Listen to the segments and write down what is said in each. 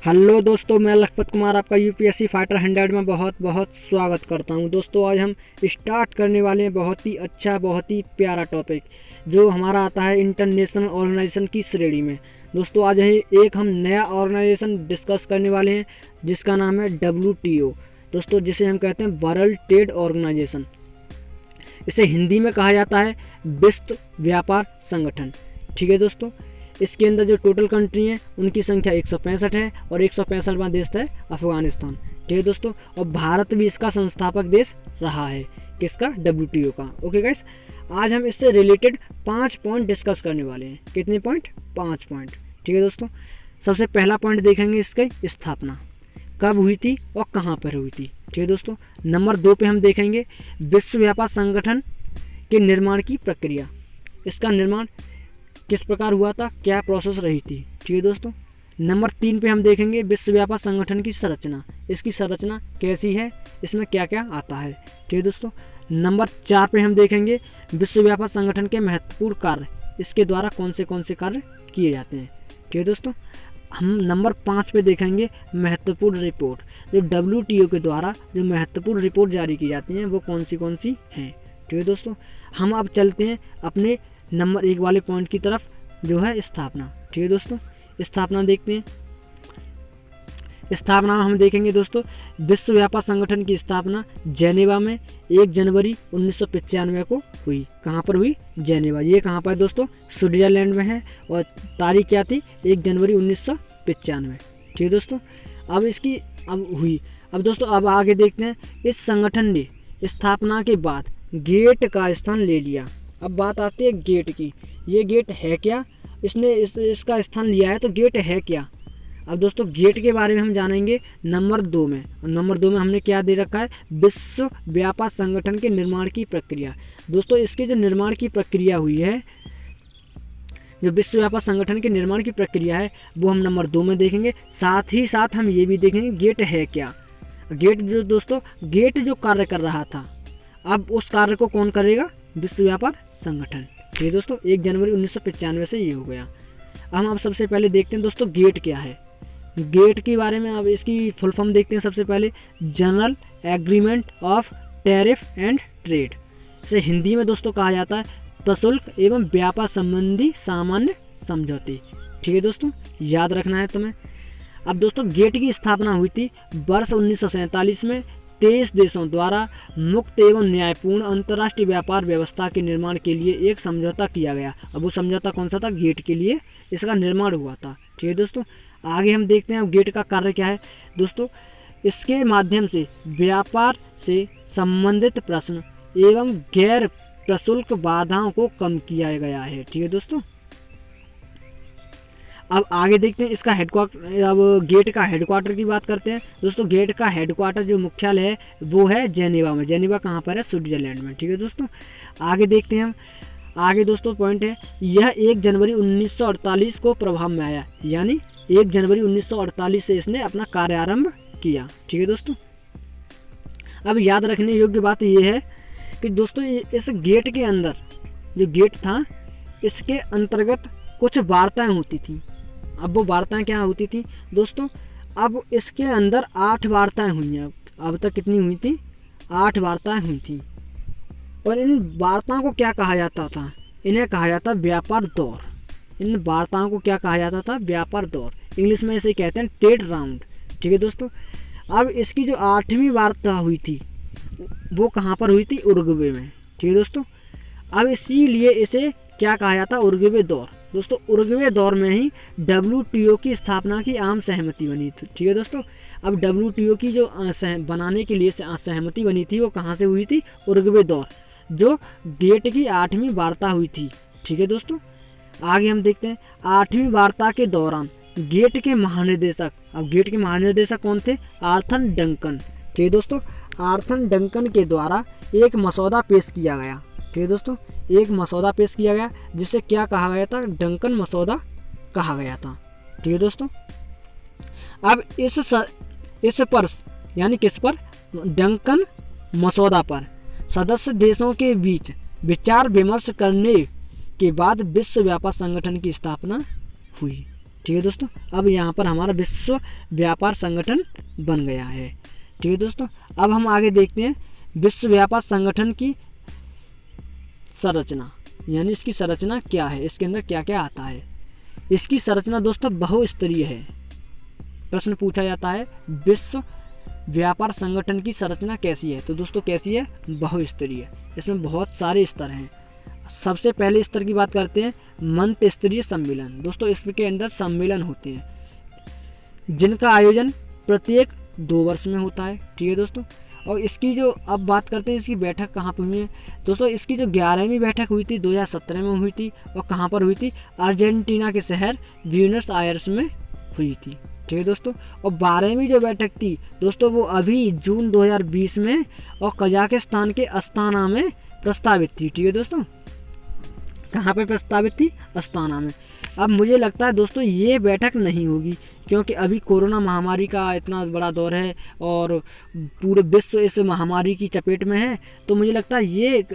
Hello दोस्तों, मैं लखपत कुमार आपका यूपीएससी फाइटर 100 में बहुत बहुत स्वागत करता हूं। दोस्तों आज हम स्टार्ट करने वाले हैं बहुत ही अच्छा, बहुत ही प्यारा टॉपिक जो हमारा आता है इंटरनेशनल ऑर्गेनाइजेशन की श्रेणी में। दोस्तों आज एक हम नया ऑर्गेनाइजेशन डिस्कस करने वाले हैं जिसका नाम है WTO। दोस्तों जिसे हम कहते हैं वर्ल्ड ट्रेड ऑर्गेनाइजेशन। इसे हिंदी में कहा जाता है विश्व व्यापार संगठन। ठीक है दोस्तों, इसके अंदर जो टोटल कंट्री है उनकी संख्या 165 है और 165वां देश है अफगानिस्तान। ठीक है दोस्तों, और भारत भी इसका संस्थापक देश रहा है। किसका? WTO का। ओके गाइस, आज हम इससे रिलेटेड 5 पॉइंट डिस्कस करने वाले हैं। कितने पॉइंट? 5 पॉइंट। ठीक है दोस्तों, सबसे पहला पॉइंट देखेंगे इसकी स्थापना कब हुई थी और कहाँ पर हुई थी। ठीक है दोस्तों, नंबर 2 पे हम देखेंगे विश्व व्यापार संगठन के निर्माण की प्रक्रिया। इसका निर्माण किस प्रकार हुआ था, क्या प्रोसेस रही थी। ठीक है दोस्तों, नंबर 3 पे हम देखेंगे विश्व व्यापार संगठन की संरचना। इसकी संरचना कैसी है, इसमें क्या क्या आता है। ठीक है दोस्तों, नंबर 4 पे हम देखेंगे विश्व व्यापार संगठन के महत्वपूर्ण कार्य, इसके द्वारा कौन से कार्य किए जाते हैं। ठीक है दोस्तों, हम नंबर 5 पे देखेंगे महत्वपूर्ण रिपोर्ट। जो WTO के द्वारा जो महत्वपूर्ण रिपोर्ट जारी की जाती हैं वो कौन सी हैं। ठीक है दोस्तों, हम अब चलते हैं अपने नंबर 1 वाले पॉइंट की तरफ जो है स्थापना। ठीक है दोस्तों, स्थापना देखते हैं। स्थापना हम देखेंगे दोस्तों, विश्व व्यापार संगठन की स्थापना जेनेवा में 1 जनवरी 1995 को हुई। कहाँ पर हुई? जेनेवा। ये कहाँ पर दोस्तों? स्विट्जरलैंड में है। और तारीख क्या थी? 1 जनवरी 1995। ठीक है दोस्तों, अब इसकी हुई। अब दोस्तों अब आगे देखते हैं, इस संगठन ने स्थापना के बाद गेट का स्थान ले लिया। अब बात आती है गेट की। ये गेट है क्या? इसने इसका स्थान लिया है तो गेट है क्या? अब दोस्तों गेट के बारे में हम जानेंगे नंबर 2 में। नंबर 2 में हमने क्या दे रखा है? विश्व व्यापार संगठन के निर्माण की प्रक्रिया। दोस्तों इसके जो निर्माण की प्रक्रिया हुई है, जो विश्व व्यापार संगठन के निर्माण की प्रक्रिया है वो हम नंबर 2 में देखेंगे। साथ ही साथ हम ये भी देखेंगे गेट है क्या। गेट जो दोस्तों गेट जो कार्य कर रहा था, अब उस कार्य को कौन करेगा? विश्व व्यापार संगठन। ठीक है दोस्तों, 1 जनवरी 1995 से ये हो गया। अब सबसे पहले देखते हैं दोस्तों गेट क्या है। गेट के बारे में अब इसकी फुल फॉर्म देखते हैं। सबसे पहले general agreement of tariff and trade. इसे हिंदी में दोस्तों कहा जाता है प्रशुल्क एवं व्यापार संबंधी सामान्य समझौते। ठीक है दोस्तों, याद रखना है तुम्हें। अब दोस्तों गेट की स्थापना हुई थी वर्ष 1947 में 23 देशों द्वारा मुक्त एवं न्यायपूर्ण अंतर्राष्ट्रीय व्यापार व्यवस्था के निर्माण के लिए एक समझौता किया गया। अब वो समझौता कौन सा था? गेट के लिए इसका निर्माण हुआ था। ठीक है दोस्तों, आगे हम देखते हैं अब गेट का कार्य क्या है। दोस्तों इसके माध्यम से व्यापार से संबंधित प्रश्न एवं गैर प्रशुल्क बाधाओं को कम किया गया है। ठीक है दोस्तों, अब आगे देखते हैं इसका हेडक्वार्टर। अब गेट का हेडक्वार्टर की बात करते हैं। दोस्तों गेट का हेडक्वार्टर जो मुख्यालय है वो है जेनेवा में। जेनेवा कहाँ पर है? स्विट्जरलैंड में। ठीक है दोस्तों, आगे देखते हैं हम। आगे दोस्तों पॉइंट है, यह 1 जनवरी 1948 को प्रभाव में आया, यानी 1 जनवरी 1948 से इसने अपना कार्यारंभ किया। ठीक है दोस्तों, अब याद रखने योग्य बात यह है कि दोस्तों इस गेट के अंदर जो गेट था इसके अंतर्गत कुछ वार्ताएं होती थी। अब वो वार्ताएं क्या होती थी दोस्तों? अब इसके अंदर 8 वार्ताएं हुई हैं। अब तक कितनी हुई थी? 8 वार्ताएं हुई थी। और इन वार्ताओं को क्या कहा जाता था? इन्हें कहा जाता व्यापार दौर। इन वार्ताओं को क्या कहा जाता था? व्यापार दौर। इंग्लिश में इसे कहते हैं ट्रेड राउंड। ठीक है दोस्तों, अब इसकी जो 8वीं वार्ता हुई थी वो कहाँ पर हुई थी? उरुग्वे में। ठीक है दोस्तों, अब इसीलिए इसे क्या कहा जाता? उरुग्वे दौर। दोस्तों उरुग्वे दौर में ही WTO की स्थापना की आम सहमति बनी थी। ठीक है दोस्तों, अब WTO की जो बनाने के लिए सहमति बनी थी वो कहाँ से हुई थी? उरुग्वे दौर, जो गेट की 8वीं वार्ता हुई थी। ठीक है दोस्तों, आगे हम देखते हैं 8वीं वार्ता के दौरान गेट के महानिदेशक, अब गेट के महानिदेशक कौन थे? Arthur Duncan. ठीक है दोस्तों, आर्थर डंकन के द्वारा एक मसौदा पेश किया गया। ठीक है दोस्तों, एक मसौदा पेश किया गया जिसे क्या कहा गया था? डंकन मसौदा कहा गया था। ठीक है दोस्तों, अब इस पर यानी किस पर? डंकन मसौदा पर सदस्य देशों के बीच विचार विमर्श करने के बाद विश्व व्यापार संगठन की स्थापना हुई। ठीक है दोस्तों, अब यहाँ पर हमारा विश्व व्यापार संगठन बन गया है। ठीक है दोस्तों, अब हम आगे देखते हैं विश्व व्यापार संगठन की संरचना, यानी इसकी संरचना क्या है, इसके अंदर क्या क्या आता है। इसकी संरचना दोस्तों बहुस्तरीय है। प्रश्न पूछा जाता है विश्व व्यापार संगठन की संरचना कैसी है, तो दोस्तों कैसी है, बहुस्तरीय। इसमें बहुत सारे स्तर हैं। सबसे पहले स्तर की बात करते हैं मंत्र स्तरीय सम्मेलन। दोस्तों इसके अंदर सम्मेलन होते हैं जिनका आयोजन प्रत्येक 2 वर्ष में होता है। ठीक है दोस्तों, और इसकी जो अब बात करते हैं इसकी बैठक कहाँ पर हुई है, दोस्तों इसकी जो 11वीं बैठक हुई थी 2017 में हुई थी, और कहाँ पर हुई थी, अर्जेंटीना के शहर ब्यूनस आयर्स में हुई थी। ठीक है दोस्तों, और 12वीं जो बैठक थी दोस्तों वो अभी जून 2020 में और कजाकिस्तान के अस्ताना में प्रस्तावित थी। ठीक है दोस्तों, कहाँ पे प्रस्तावित थी, अस्ताना में। अब मुझे लगता है दोस्तों ये बैठक नहीं होगी, क्योंकि अभी कोरोना महामारी का इतना बड़ा दौर है और पूरे विश्व इस महामारी की चपेट में है, तो मुझे लगता है ये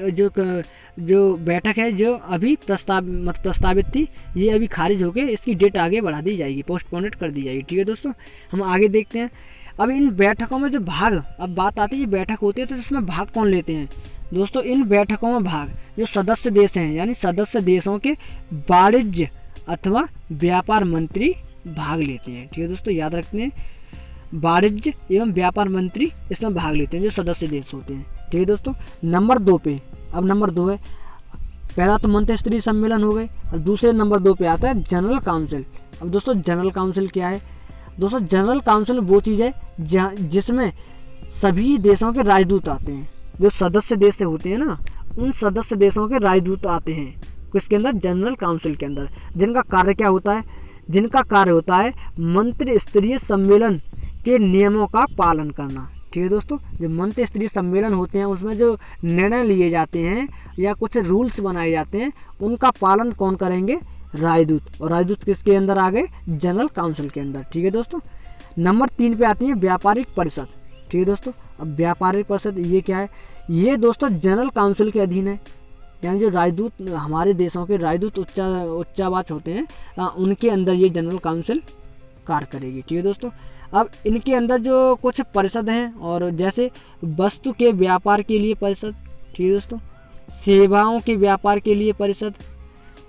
जो बैठक है जो अभी प्रस्तावित थी ये अभी खारिज होकर इसकी डेट आगे बढ़ा दी जाएगी, पोस्टपोनेड कर दी जाएगी। ठीक है दोस्तों, हम आगे देखते हैं। अब इन बैठकों में जो भाग, अब बात आती है ये बैठक होती है तो इसमें भाग कौन लेते हैं, दोस्तों इन बैठकों में भाग जो सदस्य देश हैं, यानी सदस्य देशों के वाणिज्य अथवा व्यापार मंत्री भाग लेते हैं। ठीक है दोस्तों, याद रखते हैं वाणिज्य एवं व्यापार मंत्री इसमें भाग लेते हैं जो सदस्य देश होते हैं। ठीक है दोस्तों, नंबर 2 पे, अब नंबर 2 है, पहला तो मंत्री स्तरीय सम्मेलन हो गए, और दूसरे नंबर 2 पे आता है जनरल काउंसिल। अब दोस्तों जनरल काउंसिल क्या है, दोस्तों जनरल काउंसिल वो चीज़ है जिसमें सभी देशों के राजदूत आते हैं, जो सदस्य देश से होते हैं ना, उन सदस्य देशों के राजदूत आते हैं किसके अंदर, जनरल काउंसिल के अंदर, जिनका कार्य क्या होता है, जिनका कार्य होता है मंत्री स्तरीय सम्मेलन के नियमों का पालन करना। ठीक है दोस्तों, जो मंत्री स्तरीय सम्मेलन होते हैं उसमें जो निर्णय लिए जाते हैं या कुछ रूल्स बनाए जाते हैं उनका पालन कौन करेंगे, राजदूत, और राजदूत किसके अंदर आ गए, जनरल काउंसिल के अंदर। ठीक है दोस्तों, नंबर 3 पे आती है व्यापारिक परिषद। ठीक है दोस्तों, अब व्यापारिक परिषद ये क्या है, ये दोस्तों जनरल काउंसिल के अधीन है, यानी जो राजदूत हमारे देशों के राजदूत उच्चावाच होते हैं उनके अंदर ये जनरल काउंसिल कार्य करेगी। ठीक है दोस्तों, अब इनके अंदर जो कुछ परिषद हैं, और जैसे वस्तु के व्यापार के लिए परिषद, ठीक है दोस्तों, सेवाओं के व्यापार के लिए परिषद,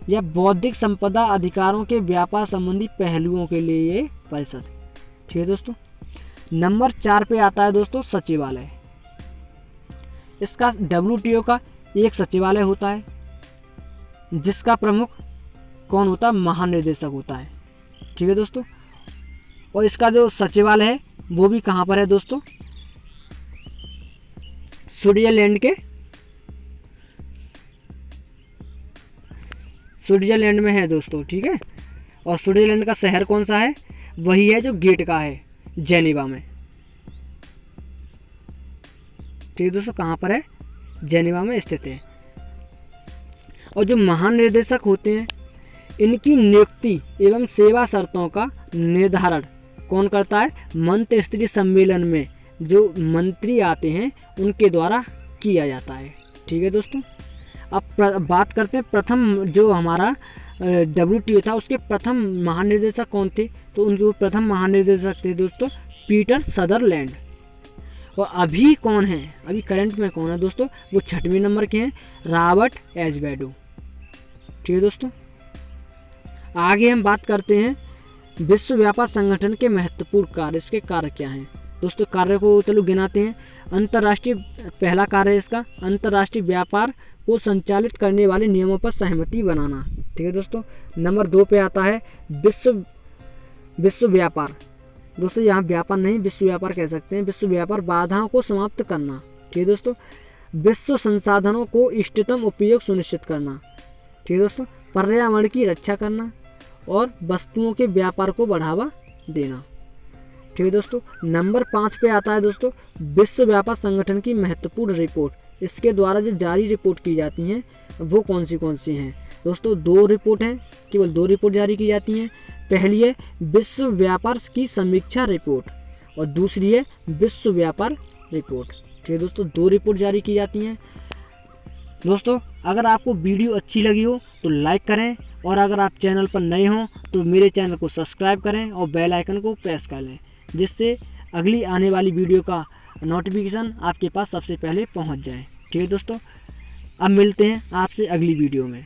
या बौद्धिक संपदा अधिकारों के व्यापार संबंधी पहलुओं के लिए ये परिषद। ठीक है दोस्तों, नंबर 4 पे आता है दोस्तों सचिवालय। इसका WTO का एक सचिवालय होता है जिसका प्रमुख कौन होता है, महानिदेशक होता है। ठीक है दोस्तों, और इसका जो सचिवालय है वो भी कहाँ पर है दोस्तों, स्विट्जरलैंड में है दोस्तों। ठीक है, और स्विट्जरलैंड का शहर कौन सा है, वही है जो गेट का है, जेनेवा में। ठीक है दोस्तों, कहाँ पर है, जेनेवा में स्थित है। और जो महानिदेशक होते हैं इनकी नियुक्ति एवं सेवा शर्तों का निर्धारण कौन करता है, मंत्री स्तरीय सम्मेलन में जो मंत्री आते हैं उनके द्वारा किया जाता है। ठीक है दोस्तों, अब बात करते हैं प्रथम जो हमारा WTO था उसके प्रथम महानिदेशक कौन थे, तो उनके प्रथम महानिदेशक थे दोस्तों पीटर सदरलैंड। और अभी कौन है, अभी करंट में कौन है दोस्तों, वो 6वें नंबर के हैं, रॉबर्ट एज़ेवेडो। ठीक है दोस्तों, आगे हम बात करते हैं विश्व व्यापार संगठन के महत्वपूर्ण कार्य, इसके कार्य क्या हैं दोस्तों, कार्य को चलो गिनाते हैं। अंतर्राष्ट्रीय, पहला कार्य है इसका अंतर्राष्ट्रीय व्यापार को संचालित करने वाले नियमों पर सहमति बनाना। ठीक है दोस्तों, नंबर 2 पे आता है विश्व व्यापार। दोस्तों यहाँ व्यापार नहीं, विश्व व्यापार कह सकते हैं, विश्व व्यापार बाधाओं को समाप्त करना। ठीक है दोस्तों, विश्व संसाधनों को इष्टतम उपयोग सुनिश्चित करना। ठीक है दोस्तों, पर्यावरण की रक्षा करना और वस्तुओं के व्यापार को बढ़ावा देना। ठीक है दोस्तों, नंबर 5 पे आता है दोस्तों विश्व व्यापार संगठन की महत्वपूर्ण रिपोर्ट। इसके द्वारा जो जारी रिपोर्ट की जाती हैं वो कौन सी हैं दोस्तों, 2 रिपोर्ट हैं, केवल 2 रिपोर्ट जारी की जाती हैं। पहली है विश्व व्यापार की समीक्षा रिपोर्ट और दूसरी है विश्व व्यापार रिपोर्ट। ठीक है दोस्तों, 2 रिपोर्ट जारी की जाती हैं। दोस्तों अगर आपको वीडियो अच्छी लगी हो तो लाइक करें और अगर आप चैनल पर नए हों तो मेरे चैनल को सब्सक्राइब करें और बेल आइकन को प्रेस कर लें, जिससे अगली आने वाली वीडियो का नोटिफिकेशन आपके पास सबसे पहले पहुंच जाए। ठीक है दोस्तों, अब मिलते हैं आपसे अगली वीडियो में।